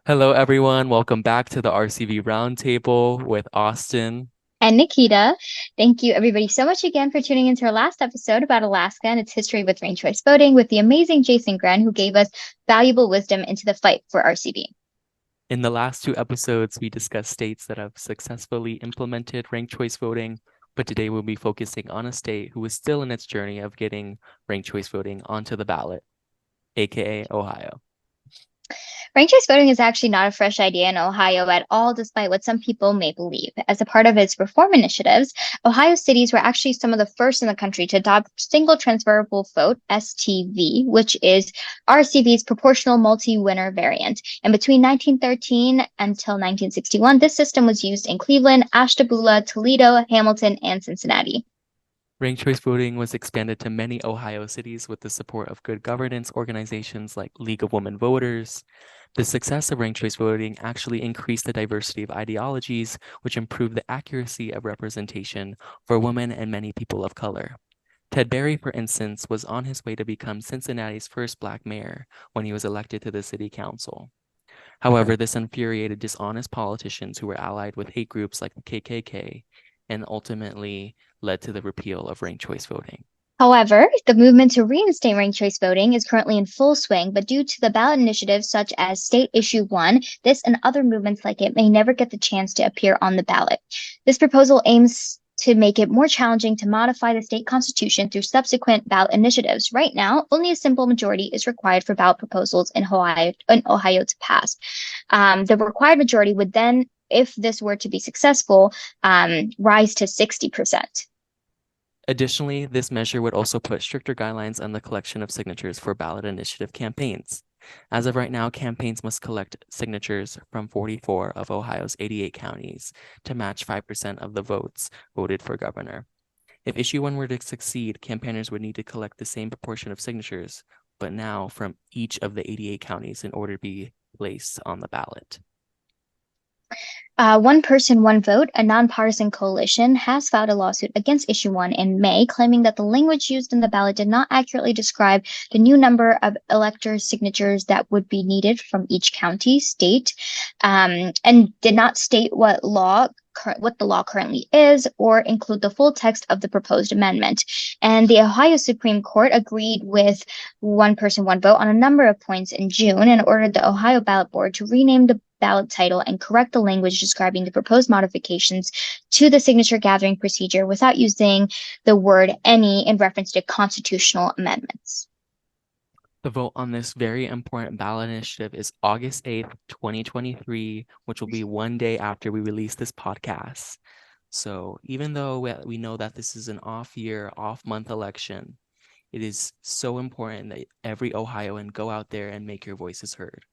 Hello, everyone. Welcome back to the RCV Roundtable with Austin. And Nikita. Thank you, everybody, so much again for tuning into our last episode about Alaska and its history with ranked choice voting with the amazing Jason Gren, who gave us valuable wisdom into the fight for RCV. In the last two episodes, we discussed states that have successfully implemented ranked choice voting, but today we'll be focusing on a state who is still in its journey of getting ranked choice voting onto the ballot, aka Ohio. Ranked choice voting is actually not a fresh idea in Ohio at all, despite what some people may believe. As a part of its reform initiatives, Ohio cities were actually some of the first in the country to adopt single transferable vote, STV, which is RCV's proportional multi-winner variant. And between 1913 until 1961, this system was used in Cleveland, Ashtabula, Toledo, Hamilton, and Cincinnati. Ranked choice voting was expanded to many Ohio cities with the support of good governance organizations like League of Women Voters. The success of ranked choice voting actually increased the diversity of ideologies, which improved the accuracy of representation for women and many people of color. Ted Berry, for instance, was on his way to become Cincinnati's first Black mayor when he was elected to the city council. However, this infuriated dishonest politicians who were allied with hate groups like the KKK and ultimately led to the repeal of ranked choice voting. However, the movement to reinstate ranked choice voting is currently in full swing, but due to the ballot initiatives such as State Issue 1, this and other movements like it may never get the chance to appear on the ballot. This proposal aims to make it more challenging to modify the state constitution through subsequent ballot initiatives. Right now, only a simple majority is required for ballot proposals in Ohio to pass. The required majority would then, if this were to be successful, rise to 60%. Additionally, this measure would also put stricter guidelines on the collection of signatures for ballot initiative campaigns. As of right now, campaigns must collect signatures from 44 of Ohio's 88 counties to match 5% of the votes voted for governor. If issue one were to succeed, campaigners would need to collect the same proportion of signatures, but now from each of the 88 counties in order to be placed on the ballot. One Person, One Vote, a nonpartisan coalition, has filed a lawsuit against Issue 1 in May, claiming that the language used in the ballot did not accurately describe the new number of electors' signatures that would be needed from each county, state, and did not state what the law currently is or include the full text of the proposed amendment. And the Ohio Supreme Court agreed with One Person, One Vote on a number of points in June and ordered the Ohio Ballot Board to rename the ballot title and correct the language describing the proposed modifications to the signature gathering procedure without using the word any in reference to constitutional amendments. The vote on this very important ballot initiative is August 8th, 2023, which will be one day after we release this podcast. So even though we know that this is an off year, off month election, it is so important that every Ohioan go out there and make your voices heard.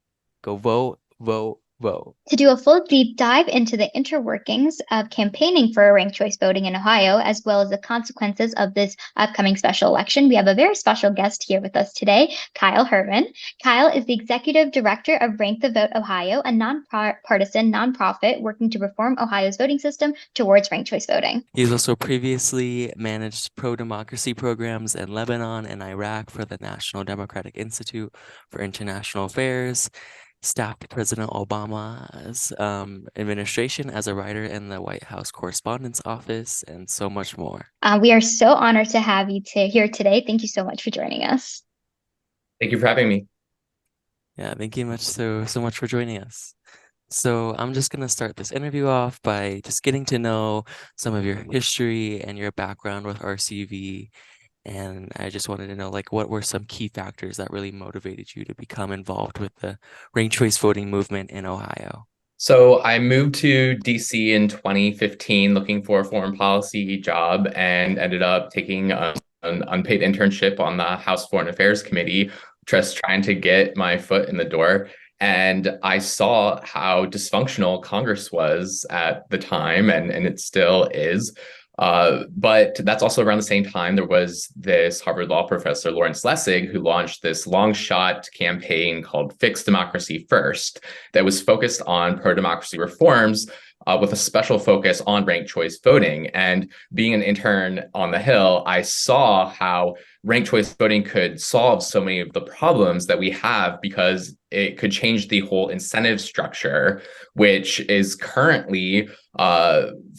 Go vote, vote, vote. To do a full deep dive into the interworkings of campaigning for ranked choice voting in Ohio, as well as the consequences of this upcoming special election, we have a very special guest here with us today, Kyle Herman. Kyle is the executive director of Rank the Vote Ohio, a nonpartisan nonprofit working to reform Ohio's voting system towards ranked choice voting. He's also previously managed pro-democracy programs in Lebanon and Iraq for the National Democratic Institute for International Affairs, staffed President Obama's administration as a writer in the White House Correspondence Office, and so much more. We are so honored to have you here today. Thank you so much for joining us. Thank you for having me. Yeah, thank you so much for joining us. So I'm just going to start this interview off by just getting to know some of your history and your background with RCV. And I just wanted to know, what were some key factors that really motivated you to become involved with the ranked choice voting movement in Ohio? So I moved to DC in 2015 looking for a foreign policy job and ended up taking an unpaid internship on the House Foreign Affairs Committee, just trying to get my foot in the door. And I saw how dysfunctional Congress was at the time, and it still is. But that's also around the same time there was this Harvard law professor, Lawrence Lessig, who launched this long shot campaign called Fix Democracy First that was focused on pro-democracy reforms with a special focus on ranked choice voting. And being an intern on the Hill, I saw how ranked choice voting could solve so many of the problems that we have, because it could change the whole incentive structure, which is currently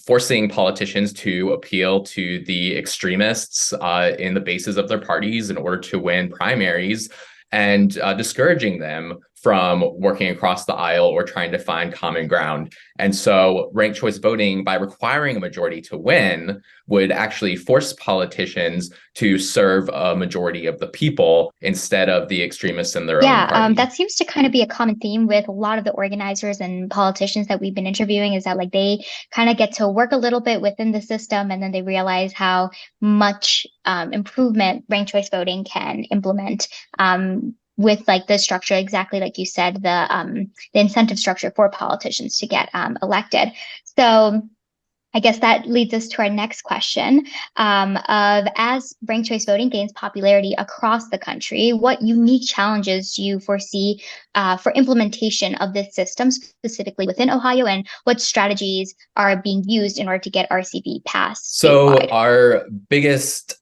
forcing politicians to appeal to the extremists in the bases of their parties in order to win primaries, and discouraging them from working across the aisle or trying to find common ground. And so ranked choice voting, by requiring a majority to win, would actually force politicians to serve a majority of the people instead of the extremists in their own party. That seems to kind of be a common theme with a lot of the organizers and politicians that we've been interviewing, is that like they kind of get to work a little bit within the system, and then they realize how much improvement ranked choice voting can implement with like the structure, exactly like you said, the incentive structure for politicians to get elected. So I guess that leads us to our next question of, as ranked choice voting gains popularity across the country, what unique challenges do you foresee for implementation of this system, specifically within Ohio, and what strategies are being used in order to get RCV passed So statewide? our biggest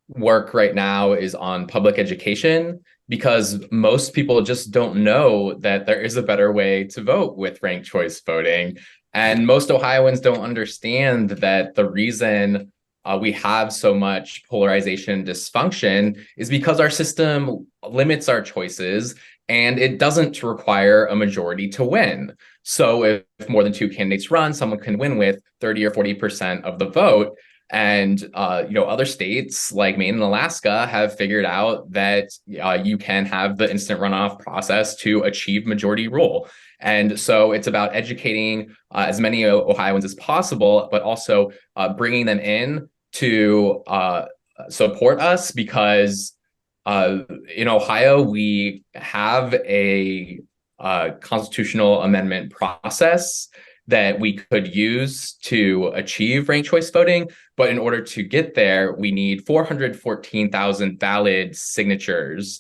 work right now is on public education, because most people just don't know that there is a better way to vote with ranked choice voting. And most Ohioans don't understand that the reason we have so much polarization and dysfunction is because our system limits our choices, and it doesn't require a majority to win. So if more than two candidates run, someone can win with 30 or 40% of the vote. And other states like Maine and Alaska have figured out that you can have the instant runoff process to achieve majority rule. And so it's about educating as many Ohioans as possible, but also bringing them in to support us, because in Ohio, we have a constitutional amendment process that we could use to achieve ranked choice voting. But in order to get there, we need 414,000 valid signatures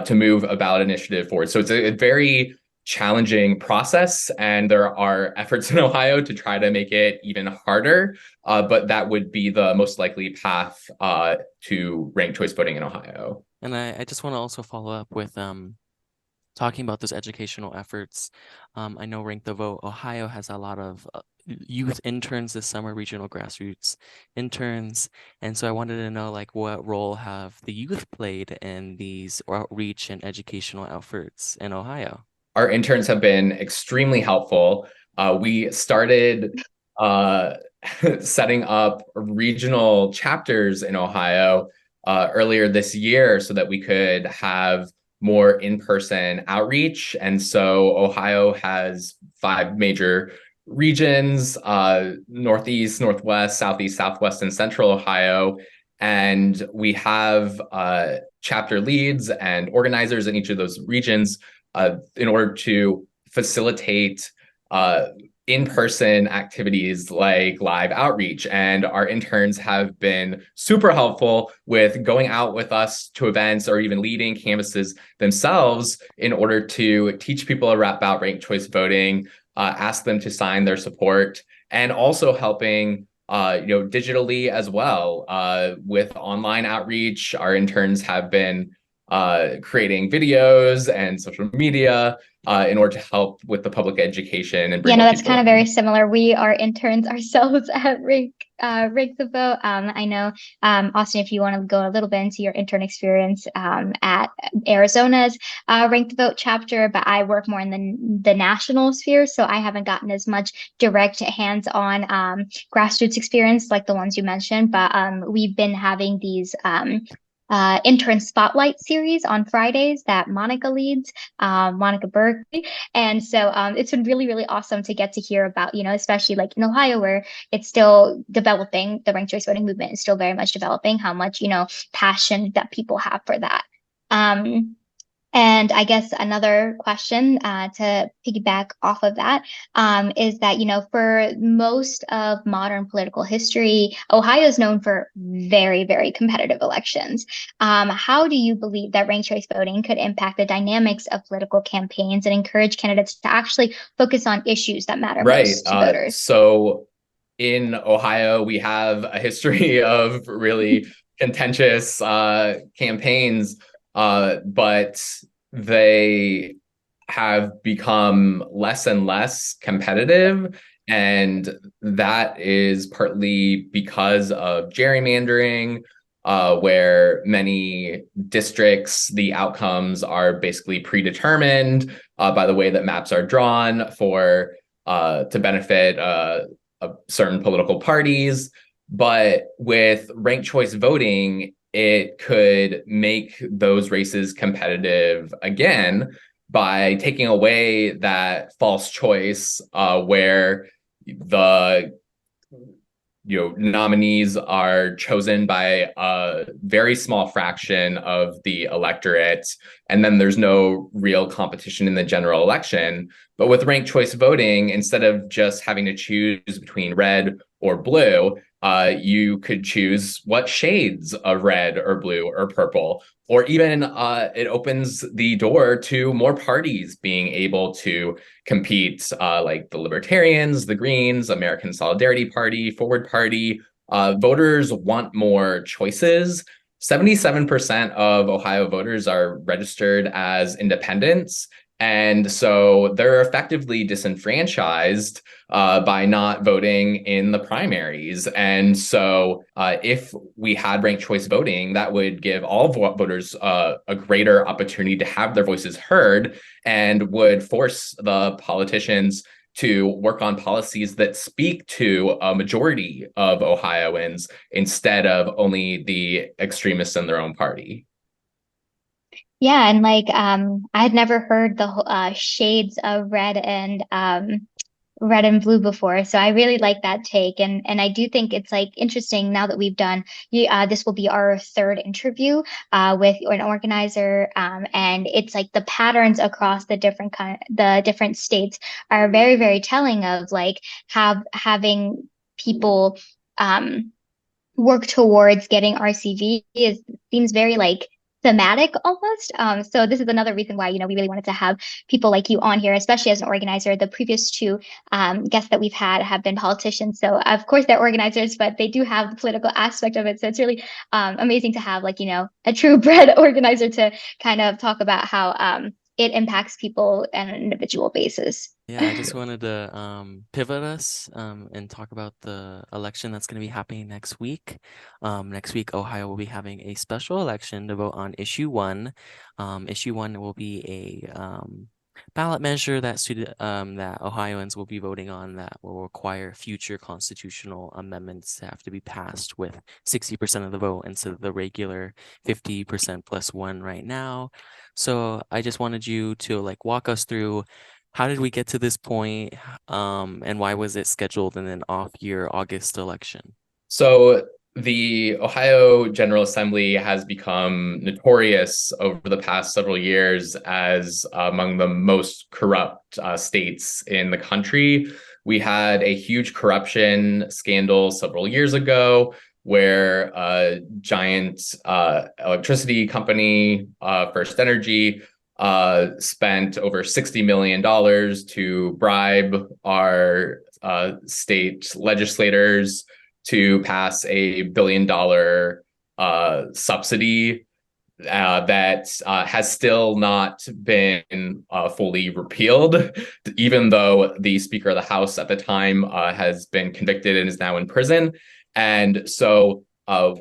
to move a ballot initiative forward. So it's a very challenging process, and there are efforts in Ohio to try to make it even harder, but that would be the most likely path to ranked choice voting in Ohio. And I just want to also follow up with talking about those educational efforts. I know Rank the Vote Ohio has a lot of youth interns this summer, regional grassroots interns. And so I wanted to know, like, what role have the youth played in these outreach and educational efforts in Ohio? Our interns have been extremely helpful. We started setting up regional chapters in Ohio earlier this year so that we could have more in-person outreach. And so Ohio has 5 major regions: Northeast, Northwest, Southeast, Southwest, and Central Ohio. And we have chapter leads and organizers in each of those regions in order to facilitate in-person activities like live outreach. And our interns have been super helpful with going out with us to events or even leading canvases themselves in order to teach people about ranked choice voting, ask them to sign their support, and also helping digitally as well. With online outreach, our interns have been creating videos and social media in order to help with the public education and bring that's kind of very similar. We are interns ourselves at Rank the Vote. I know, Austin, if you want to go a little bit into your intern experience at Arizona's Rank the Vote chapter, but I work more in the national sphere, so I haven't gotten as much direct hands-on grassroots experience like the ones you mentioned. But we've been having these intern spotlight series on Fridays that Monica leads, Monica Berkeley. And so it's been really, really awesome to get to hear about, especially like in Ohio, where it's still developing, the ranked choice voting movement is still very much developing, how much, passion that people have for that. And I guess another question to piggyback off of that is that, for most of modern political history, Ohio is known for very, very competitive elections. How do you believe that ranked choice voting could impact the dynamics of political campaigns and encourage candidates to actually focus on issues that matter Right. most to voters? So in Ohio, we have a history of really contentious campaigns, but they have become less and less competitive. And that is partly because of gerrymandering, where many districts, the outcomes are basically predetermined by the way that maps are drawn for to benefit certain political parties. But with ranked choice voting, it could make those races competitive again by taking away that false choice where the nominees are chosen by a very small fraction of the electorate, and then there's no real competition in the general election. But with ranked choice voting, instead of just having to choose between red or blue, you could choose what shades of red or blue or purple, or even it opens the door to more parties being able to compete, like the Libertarians, the Greens, American Solidarity Party, Forward Party. Voters want more choices. 77% of Ohio voters are registered as independents. And so they're effectively disenfranchised by not voting in the primaries. And so if we had ranked choice voting, that would give all voters a greater opportunity to have their voices heard and would force the politicians to work on policies that speak to a majority of Ohioans instead of only the extremists in their own party. Yeah, and I had never heard the shades of red and blue before, so I really like that take, and I do think it's interesting now that we've done. This will be our third interview with an organizer, and it's like the patterns across the different states are very, very telling of having people work towards getting RCV seems very thematic almost. So this is another reason why, we really wanted to have people like you on here, especially as an organizer. The previous two guests that we've had have been politicians. So of course they're organizers, but they do have the political aspect of it. So it's really amazing to have a true bred organizer to kind of talk about how it impacts people on an individual basis. Yeah, I just wanted to pivot us and talk about the election that's going to be happening next week. Next week, Ohio will be having a special election to vote on Issue 1. Issue 1 will be a ballot measure that Ohioans will be voting on that will require future constitutional amendments to have to be passed with 60% of the vote instead of the regular 50% plus one right now. So I just wanted you to walk us through how did we get to this point, and why was it scheduled in an off-year August election? So the Ohio General Assembly has become notorious over the past several years as among the most corrupt states in the country. We had a huge corruption scandal several years ago where a giant electricity company, First Energy, spent over $60 million to bribe our state legislators to pass $1 billion subsidy that has still not been fully repealed, even though the Speaker of the House at the time has been convicted and is now in prison. And so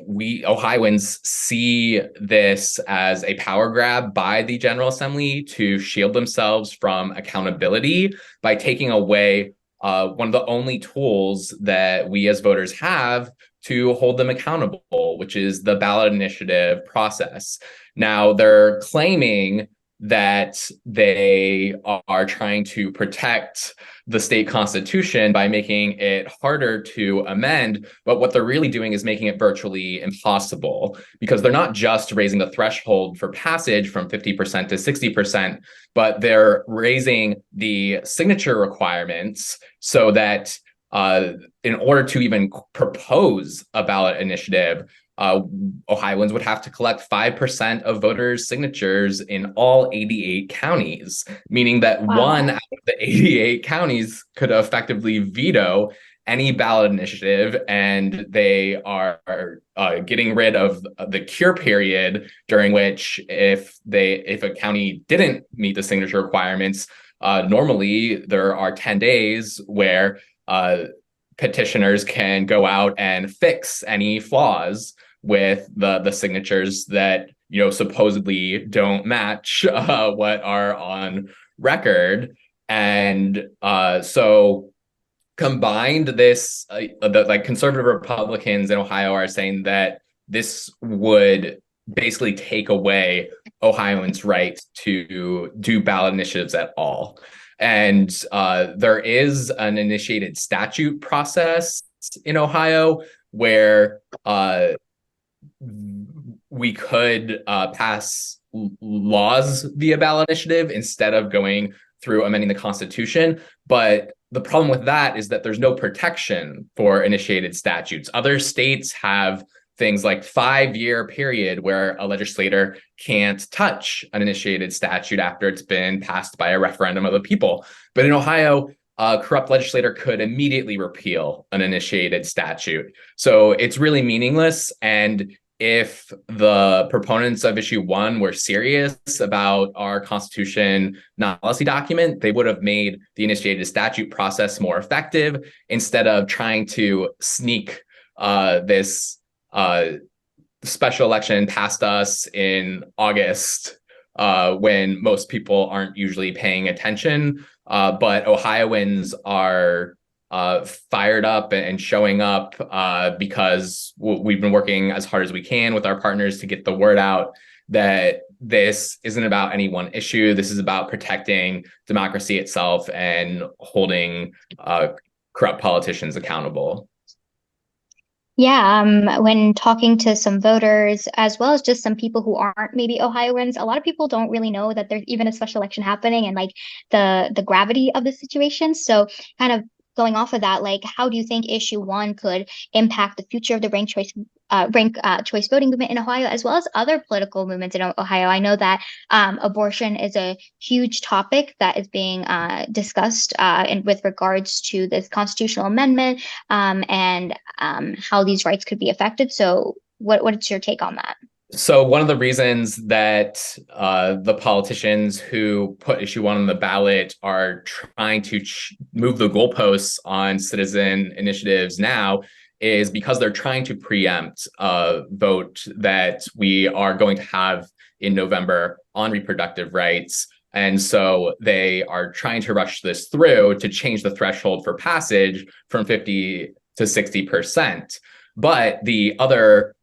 we Ohioans see this as a power grab by the General Assembly to shield themselves from accountability by taking away one of the only tools that we as voters have to hold them accountable, which is the ballot initiative process. Now, they're claiming that they are trying to protect the state constitution by making it harder to amend. But what they're really doing is making it virtually impossible, because they're not just raising the threshold for passage from 50% to 60%, but they're raising the signature requirements so that in order to even propose a ballot initiative, Ohioans would have to collect 5% of voters' signatures in all 88 counties, meaning that one out of the 88 counties could effectively veto any ballot initiative, and they are getting rid of the cure period, during which if a county didn't meet the signature requirements, normally there are 10 days where petitioners can go out and fix any flaws with the signatures that supposedly don't match what are on record. And so combined, this the conservative Republicans in Ohio are saying that this would basically take away Ohioans' right to do ballot initiatives at all. And there is an initiated statute process in Ohio where we could pass laws via ballot initiative instead of going through amending the Constitution. But the problem with that is that there's no protection for initiated statutes. Other states have things like 5-year period where a legislator can't touch an initiated statute after it's been passed by a referendum of the people. But in Ohio, a corrupt legislator could immediately repeal an initiated statute. So it's really meaningless. And if the proponents of issue 1 were serious about our Constitution non-policy document, they would have made the initiated statute process more effective instead of trying to sneak this special election past us in August when most people aren't usually paying attention. But Ohioans are fired up and showing up because we've been working as hard as we can with our partners to get the word out that this isn't about any one issue. This is about protecting democracy itself and holding corrupt politicians accountable. Yeah, when talking to some voters, as well as just some people who aren't maybe Ohioans, a lot of people don't really know that there's even a special election happening and like the gravity of the situation. So kind of going off of that, like how do you think issue 1 could impact the future of the ranked choice voting movement in Ohio, as well as other political movements in Ohio? I know that abortion is a huge topic that is being discussed with regards to this constitutional amendment and how these rights could be affected. So what's your take on that? So one of the reasons that the politicians who put issue 1 on the ballot are trying to move the goalposts on citizen initiatives now is because they're trying to preempt a vote that we are going to have in November on reproductive rights. And so they are trying to rush this through to change the threshold for passage from 50 to 60%. But the other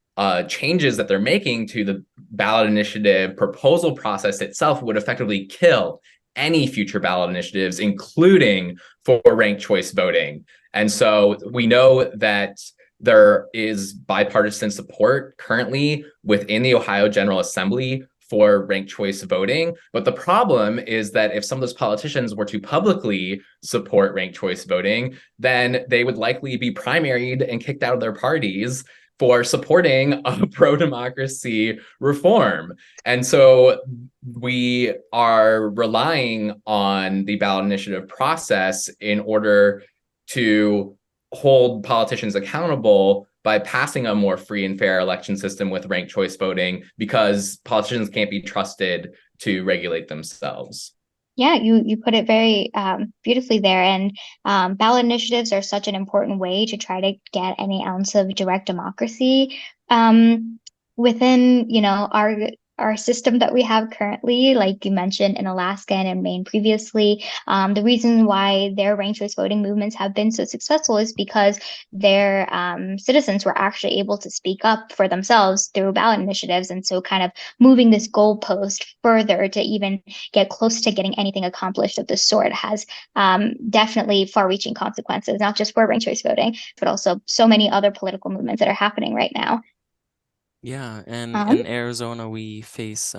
changes that they're making to the ballot initiative proposal process itself would effectively kill any future ballot initiatives, including for ranked choice voting. And so we know that there is bipartisan support currently within the Ohio General Assembly for ranked choice voting. But the problem is that if some of those politicians were to publicly support ranked choice voting, then they would likely be primaried and kicked out of their parties for supporting a pro-democracy reform. And so we are relying on the ballot initiative process in order to hold politicians accountable by passing a more free and fair election system with ranked choice voting, because politicians can't be trusted to regulate themselves. Yeah, you put it very beautifully there. And ballot initiatives are such an important way to try to get any ounce of direct democracy within, our our system that we have currently, like you mentioned in Alaska and in Maine previously, the reason why their ranked choice voting movements have been so successful is because their citizens were actually able to speak up for themselves through ballot initiatives. And so kind of moving this goalpost further to even get close to getting anything accomplished of this sort has definitely far-reaching consequences, not just for ranked choice voting, but also so many other political movements that are happening right now. Yeah, and Um, in Arizona we face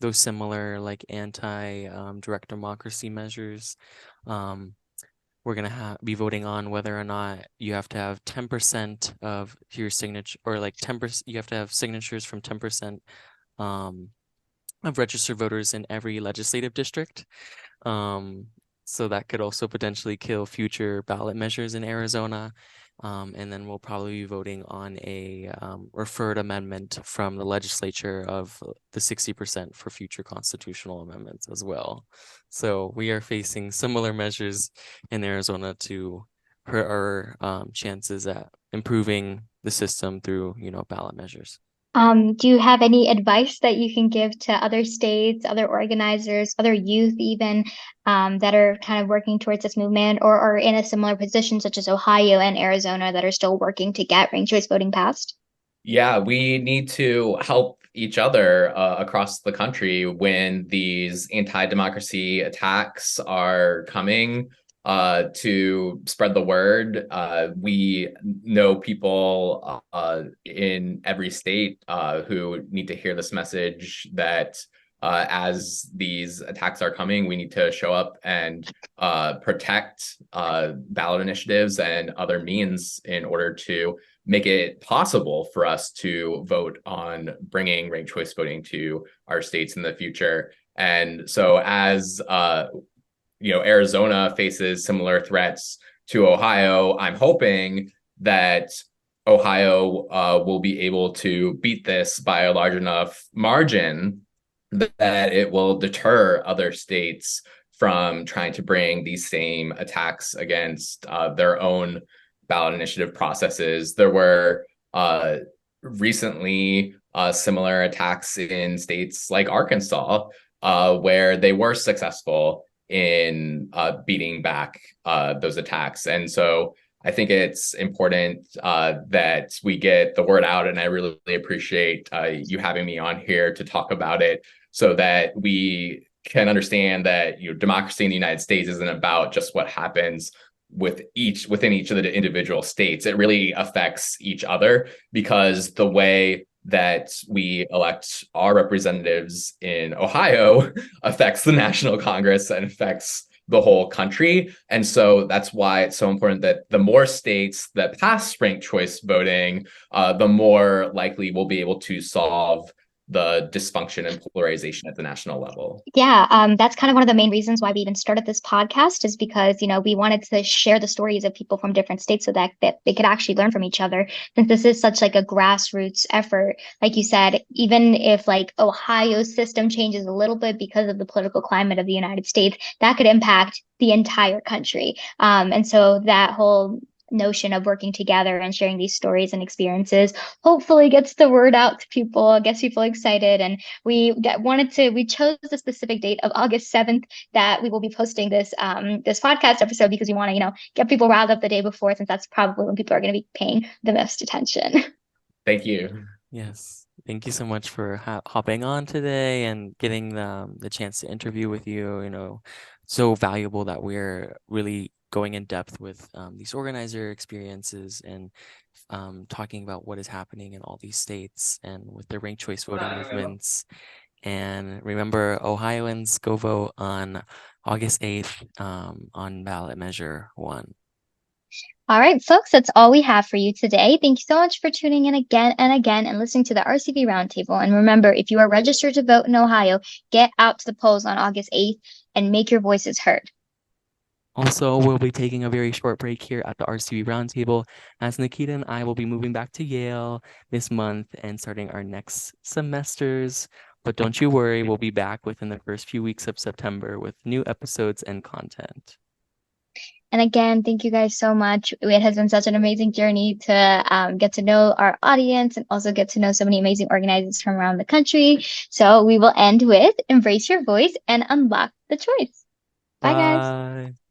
those similar like anti direct democracy measures. Um, we're gonna be voting on whether or not you have to have 10% of your signature, or like 10%, you have to have signatures from 10% of registered voters in every legislative district. Um, so that could also potentially kill future ballot measures in Arizona. And then we'll probably be voting on a referred amendment from the legislature of the 60% for future constitutional amendments as well. So we are facing similar measures in Arizona to hurt our chances at improving the system through, ballot measures. Do you have any advice that you can give to other states, other organizers, other youth even, that are kind of working towards this movement or are in a similar position, such as Ohio and Arizona, that are still working to get ranked choice voting passed? Yeah, we need to help each other across the country when these anti-democracy attacks are coming to spread the word. We know people in every state who need to hear this message that as these attacks are coming, we need to show up and protect ballot initiatives and other means in order to make it possible for us to vote on bringing ranked choice voting to our states in the future. And so as Arizona faces similar threats to Ohio, I'm hoping that Ohio will be able to beat this by a large enough margin that it will deter other states from trying to bring these same attacks against their own ballot initiative processes. There were recently similar attacks in states like Arkansas, where they were successful in beating back those attacks. And so I think it's important that we get the word out, and I really appreciate you having me on here to talk about it so that we can understand that democracy in the United States isn't about just what happens within each of the individual states. It really affects each other because the way that we elect our representatives in Ohio affects the National Congress and affects the whole country. And so that's why it's so important that the more states that pass ranked choice voting, the more likely we'll be able to solve the dysfunction and polarization at the national level. Yeah, that's kind of one of the main reasons why we even started this podcast is because, we wanted to share the stories of people from different states so that they could actually learn from each other. Since this is such like a grassroots effort, like you said, even if like Ohio's system changes a little bit because of the political climate of the United States, that could impact the entire country. And so that whole notion of working together and sharing these stories and experiences hopefully gets the word out to people, gets people excited. And we chose the specific date of August 7th that we will be posting this podcast episode because we want to, get people riled up the day before, since that's probably when people are going to be paying the most attention. Thank you. Yes. Thank you so much for hopping on today and getting the chance to interview with you. So valuable that we're really going in depth with these organizer experiences and talking about what is happening in all these states and with the ranked choice voting movements. And remember, Ohioans, go vote on August 8th on ballot measure 1. All right, folks, that's all we have for you today. Thank you so much for tuning in again and again and listening to the RCV Roundtable. And remember, if you are registered to vote in Ohio, get out to the polls on August 8th and make your voices heard. Also, we'll be taking a very short break here at the RCV Roundtable as Nikita and I will be moving back to Yale this month and starting our next semesters. But don't you worry, we'll be back within the first few weeks of September with new episodes and content. And again, thank you guys so much. It has been such an amazing journey to get to know our audience and also get to know so many amazing organizers from around the country. So we will end with embrace your voice and unlock the choice. Bye, guys. Bye.